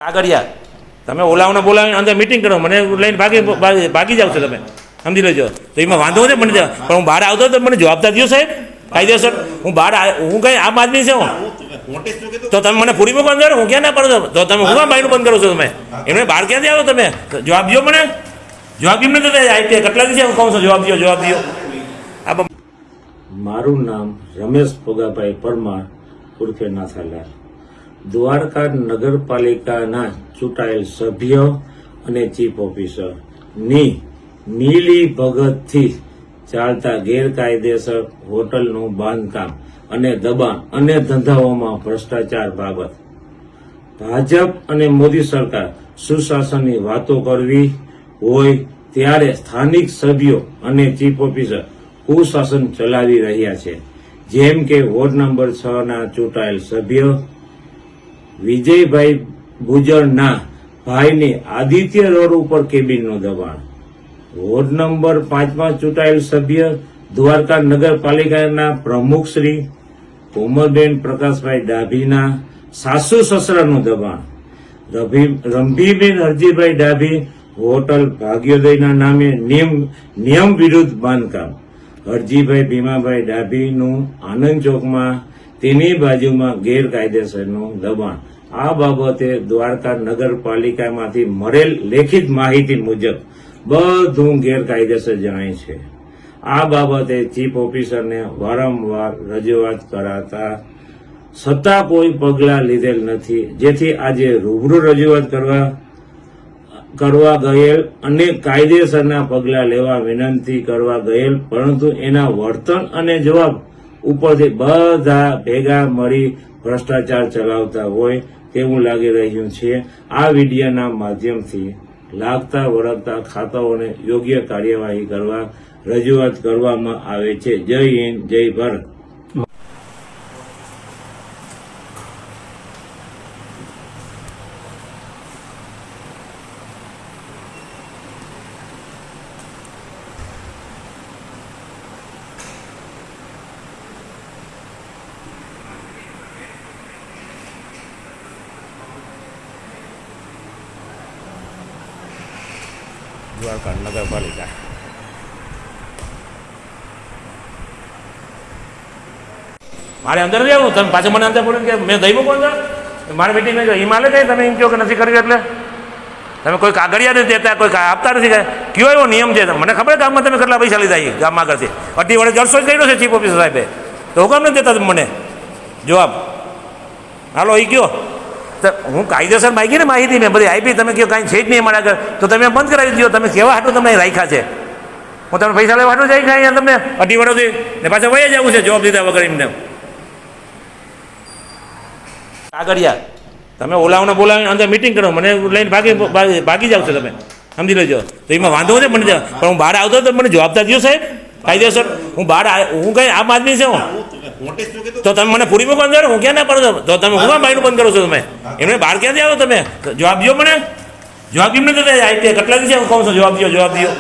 કાગળિયા તમે ઓલાવને બોલાવીને અંદર મીટિંગ કરો, મને લઈને ભાગી જાવ છો તમે, સમજી લેજો. તો એમાં વાંધો છે મને, પણ હું બહાર આવતો તો મને જવાબદાર દો સાહેબ, કાયદેસર. હું બહાર, હું કઈ આમ આદમી છે હું, તો તમે મને પૂરી મૂકો અંદર, હું ક્યાં ના પડો, તો તમે હું બાઈનું બંધ કરો છો તમે, એમને બહાર ક્યાંથી આવો તમે, જવાબ દો મને, જવાબ કેમ નથી આઈપીએ કેટલા દિવસે હું કહું છું જવાબ દો, જવાબ દો. મારું નામ રમેશ ભોગાભાઈ પરમાર ઉર્ફે નાથાલાલ, દ્વારકા નગરપાલિકાના ચૂંટાયેલ સભ્ય અને ચીફ ઓફિસર ની મિલી ભગતથી ચાલતા ગેરકાયદેસર હોટલનું બાંધકામ અને દબાણ અને ધંધાઓમાં ભ્રષ્ટાચાર બાબત ભાજપ અને મોદી સરકાર સુશાસનની વાતો કરવી હોય ત્યારે સ્થાનિક સભ્યો અને ચીફ ઓફિસર કુશાસન ચલાવી રહ્યા છે. જેમ કે વોર્ડ નંબર 6 ના ચૂંટાયેલ સભ્ય વિજયભાઈ ગુજરના ભાઈની આદિત્ય રોડ ઉપર કેબિનનું દબાણ, વોર્ડ નંબર 5 માં ચૂંટાયેલ સભ્ય દ્વારકા નગરપાલિકાના પ્રમુખ શ્રી કોમલબેન પ્રકાશભાઈ ડાભીના સાસુ સસરાનું દબાણ, રંભીબેન હરજીભાઈ ડાભી હોટલ ભાગ્યોદયના નામે નિયમ વિરુદ્ધ બાંધકામ, હરજીભાઈ ભીમાભાઈ ડાભીનું આનંદ ચોકમાં તેની બાજુમાં ગેરકાયદેસરનું દબાણ. આ બાબતે દ્વારકા નગરપાલિકામાંથી મળેલ લેખિત માહિતી મુજબ બધું ગેરકાયદેસર જણાય છે. આ બાબતે ચીફ ઓફિસરને વારંવાર રજૂઆત કરાતા છતાં કોઈ પગલાં લીધેલ નથી, જેથી આજે રૂબરૂ રજૂઆત કરવા ગયેલ અને કાયદેસરના પગલાં લેવા વિનંતી કરવા ગયેલ, પરંતુ એના વર્તન અને જવાબ ઉપરથી બધા ભેગા મળી ભ્રષ્ટાચાર ચલાવતા હોય તેવું લાગી રહ્યું છે. આ વિડીયોના માધ્યમથી લાગતા વળગતા ખાતાઓને યોગ્ય કાર્યવાહી કરવા રજૂઆત કરવામાં આવે છે. જય હિન્દ, જય ભારત. દ્વારકા નગરપાલિકા મારે અંદર જ આવું, તમે પાછું મને અંદર બોલો કે મેં દઈ મૂકો અંદર, મારે મીટિંગ નહીં જો હિમાલય કઈ તમે એમ કહો કે નથી કર્યું, એટલે તમે કોઈ કાગળિયા નથી દેતા, કોઈ આપતા નથી, કયો એવો નિયમ છે મને ખબર, ગામમાં તમે કેટલા પૈસા લીધા એ ગામમાં આગળથી 2.5 વર્ષ જલસો જ કર્યો છે ચીફ ઓફિસર સાહેબે, તો હું કામ નથી દેતા તમે મને જવાબ? હાલો એ કયો, હું કાયદેસર માગી ને માહિતી મેં બધી આપી, તમે કહો કાંઈ છે જ નહીં મારા આગળ, તો તમે બંધ કરાવી દો. તમે કેવા હાટું તમને રાખ્યા છે? હું તમને પૈસા લેવા હાટું જાય અહીંયા તમને 2.5 વર્ષથી ને પાછા વયા જવું છે જવાબ દીધા વગર એમને. કાગળિયા તમે ઓલાવને બોલાવીને અંદર મીટિંગ કરો, મને લઈને ભાગી જાવ છો તમે, સમજી લેજો. તો એમાં વાંધો છે મને, પણ હું બહાર આવતો તો મને જવાબદાર દો સાહેબ, કાયદેસર. હું બહાર, હું કઈ આમ આદમી છે હું, તો તમે મને પૂરી મૂકો અંદર, હું ક્યાં ના પડો, તો તમે હું બાઈનું બંધ કરો છો તમે, એમને બહાર ક્યાંથી આવો તમે, જવાબ દો મને, જવાબ કેમ નથી આઈપીએ કેટલા દિવસે હું કહું છું જવાબ દો, જવાબ દો.